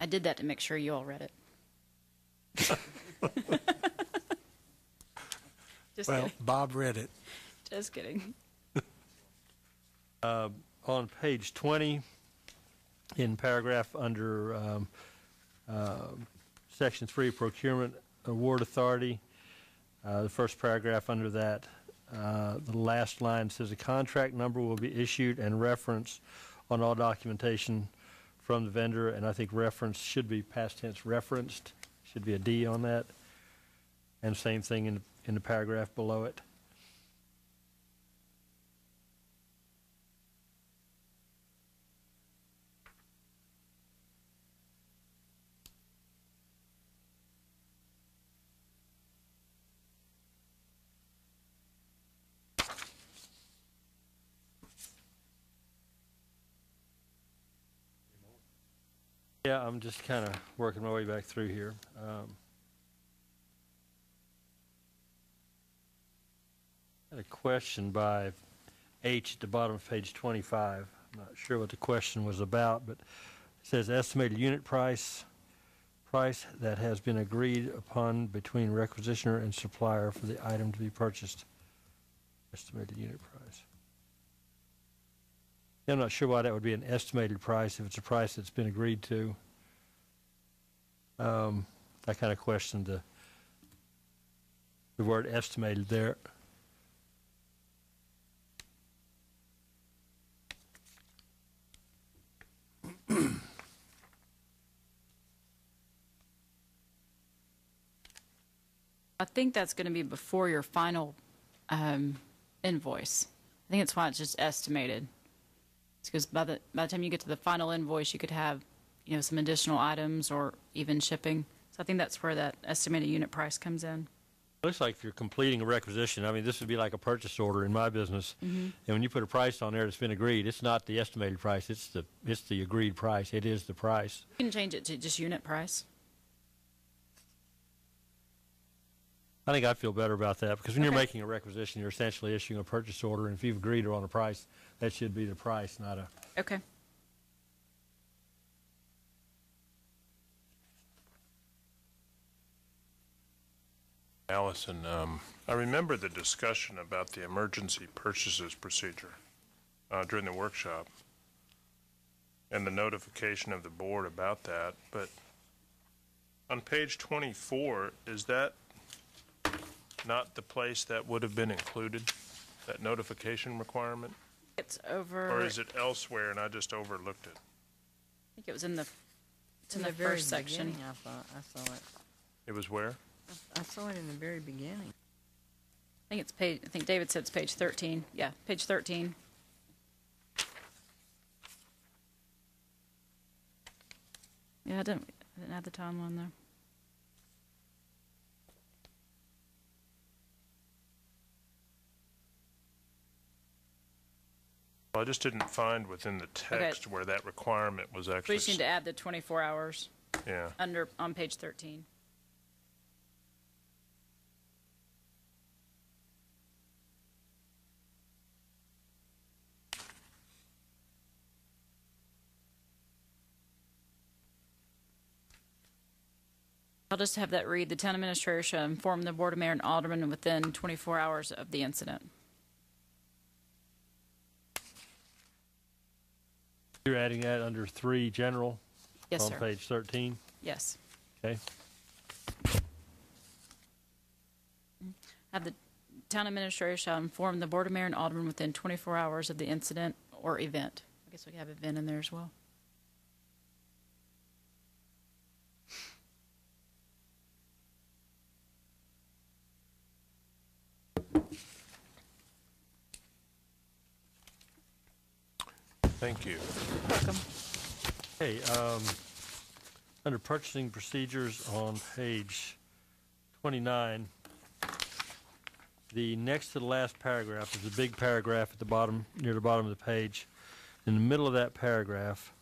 I did that to make sure you all read it. Just Well, kidding. Bob read it. Just kidding. On page 20, in paragraph under Section 3, Procurement Award Authority, the first paragraph under that, the last line says a contract number will be issued and referenced on all documentation from the vendor, and I think reference should be past tense referenced, should be a D on that, and same thing in the paragraph below it. Yeah, I'm just kind of working my way back through here. I had a question by H at the bottom of page 25. I'm not sure what the question was about, but it says estimated unit price that has been agreed upon between requisitioner and supplier for the item to be purchased. Estimated unit price. I'm not sure why that would be an estimated price if it's a price that's been agreed to. I kind of questioned the word estimated there. I think that's going to be before your final invoice. I think that's why it's just estimated. It's because by the time you get to the final invoice, you could have, some additional items or even shipping. So I think that's where that estimated unit price comes in. It looks like if you're completing a requisition, I mean, this would be like a purchase order in my business. Mm-hmm. And when you put a price on there that's been agreed, it's not the estimated price, it's the agreed price. It is the price. You can change it to just unit price. I think I'd feel better about that because when you're making a requisition, you're essentially issuing a purchase order, and if you've agreed on a price, that should be the price, not a... Okay. Allison, I remember the discussion about the emergency purchases procedure during the workshop and the notification of the board about that, but on page 24, is that not the place that would have been included, that notification requirement? It's over... Or is it elsewhere and I just overlooked it? I think it was in the very first section. beginning, I saw it. It was where? I saw it in the very beginning. I think David said it's page 13. Yeah, page 13. Yeah, I didn't have the timeline there. Well, I just didn't find within the text where that requirement was actually... We just need to add the 24 hours. Yeah. On page 13. I'll just have that read. The town administrator shall inform the board of mayor and aldermen within 24 hours of the incident. You're adding that under 3 general? Yes, on sir. Page 13? Yes. Okay. Have the town administrator shall inform the board of mayor and aldermen within 24 hours of the incident or event. I guess we can have event in there as well. Thank you. Welcome. Hey, under purchasing procedures on page 29, the next to the last paragraph is a big paragraph at the bottom, near the bottom of the page. In the middle of that paragraph,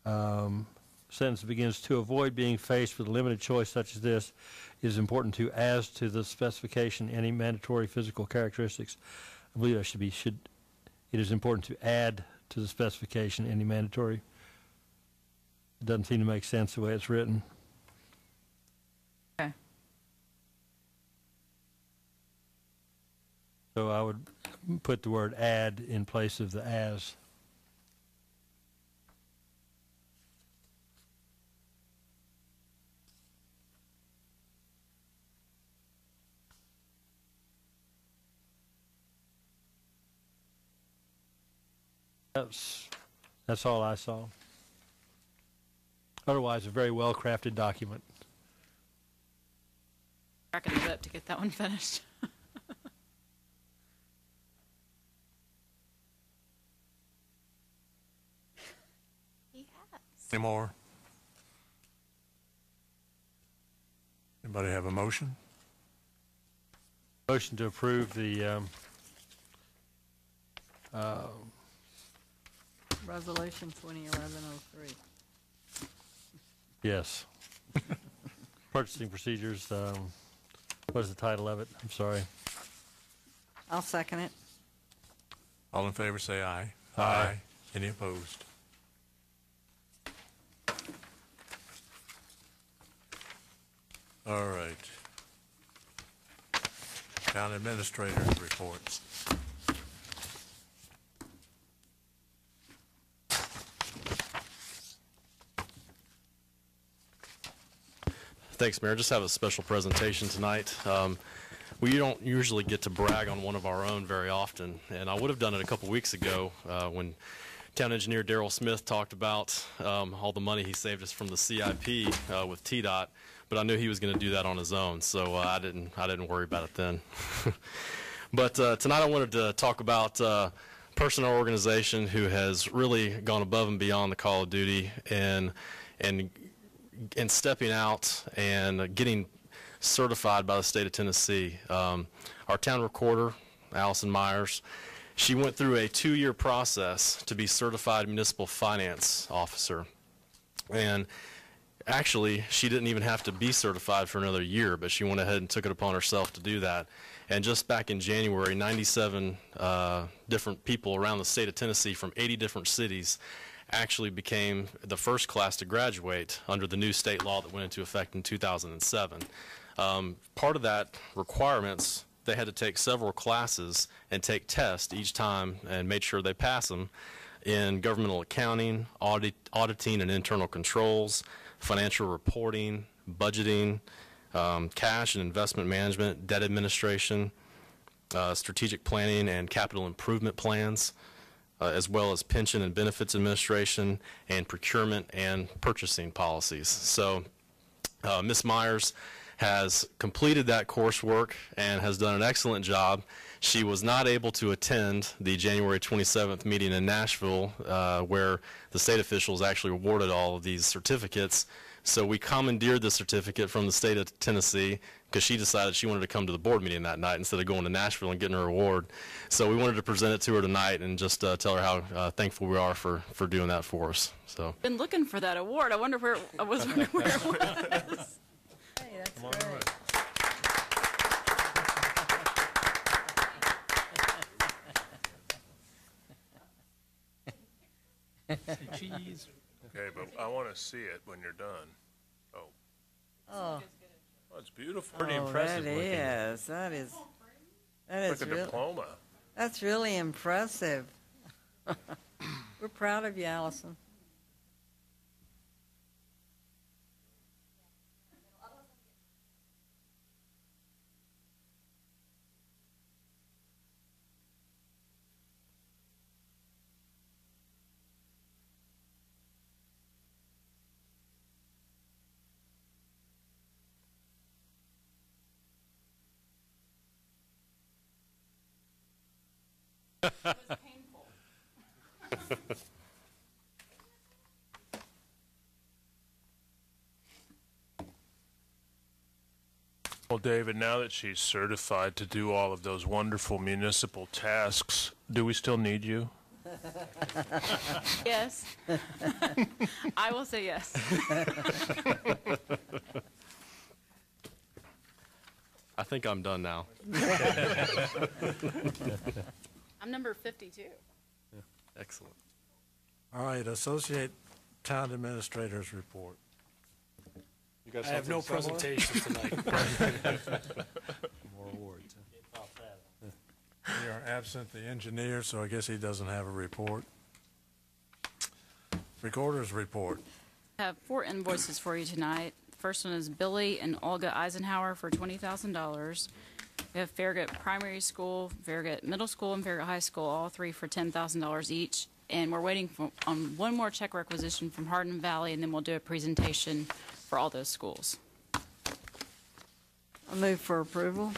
sentence begins, to avoid being faced with a limited choice such as this, it is important to, as to the specification, any mandatory physical characteristics. I believe that it is important to add to the specification any mandatory It doesn't seem to make sense the way it's written. Okay. So I would put the word add in place of the as. That's all I saw. Otherwise, a very well-crafted document. Cracking the whip to get that one finished. He has. Any more? Anybody have a motion? Motion to approve the Resolution 2011-03. yes. Purchasing procedures, what is the title of it? I'm sorry. I'll second it. All in favor, say aye. Aye. Any opposed? All right. Town administrator's reports. Thanks, Mayor. Just have a special presentation tonight. We don't usually get to brag on one of our own very often, and I would have done it a couple weeks ago when Town Engineer Darrell Smith talked about all the money he saved us from the CIP with TDOT, but I knew he was going to do that on his own, so I didn't worry about it then. But tonight I wanted to talk about a person in our organization who has really gone above and beyond the call of duty and stepping out and getting certified by the state of Tennessee. Our town recorder, Allison Myers, she went through a 2-year process to be certified municipal finance officer. And actually, she didn't even have to be certified for another year, but she went ahead and took it upon herself to do that. And just back in January, 97 different people around the state of Tennessee from 80 different cities actually became the first class to graduate under the new state law that went into effect in 2007. Part of that requirements, they had to take several classes and take tests each time and make sure they pass them in governmental accounting, auditing and internal controls, financial reporting, budgeting, cash and investment management, debt administration, strategic planning and capital improvement plans, as well as pension and benefits administration and procurement and purchasing policies. So Ms. Myers has completed that coursework and has done an excellent job. She was not able to attend the January 27th meeting in Nashville where the state officials actually awarded all of these certificates. So we commandeered the certificate from the state of Tennessee because she decided she wanted to come to the board meeting that night instead of going to Nashville and getting her award. So we wanted to present it to her tonight and just tell her how thankful we are for doing that for us. So Been looking for that award. I wonder where I was wondering where it was. Hey, that's great. Okay, but I want to see it when you're done. Oh, Oh, it's beautiful. Pretty oh, impressive that looking. is. That is. That Like is a real. diploma. That's really impressive. We're proud of you, Allison. Well, David, now that she's certified to do all of those wonderful municipal tasks, do we still need you? Yes. I will say yes. I think I'm done now. I'm number 52. Excellent. All right, Associate Town administrators report. I have no presentation tonight. More awards. We are absent the engineer, so I guess he doesn't have a report. Recorder's report. I have 4 invoices for you tonight. First one is Billy and Olga Eisenhower for $20,000. We have Farragut Primary School, Farragut Middle School, and Farragut High School, all 3 for $10,000 each. And we're waiting on one more check requisition from Hardin Valley, and then we'll do a presentation for all those schools. I move for approval.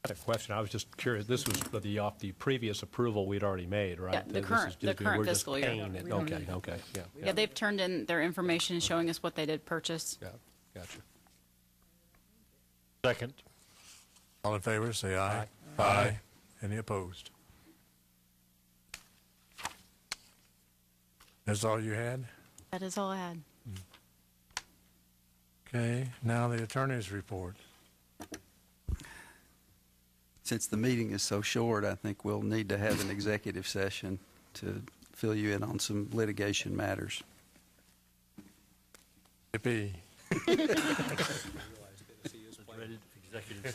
I had a question. I was just curious. This was off the previous approval we'd already made, right? Yeah, the This is current just- fiscal we're just year. paying it. Okay, yeah. Yeah, they've turned in their information showing us what they did purchase. Yeah, gotcha. Second. All in favor, say aye. Aye. Any opposed? That's all you had? That is all I had. Okay, now the attorney's report. Since the meeting is so short, I think we'll need to have an executive session to fill you in on some litigation matters. Yippee. Executive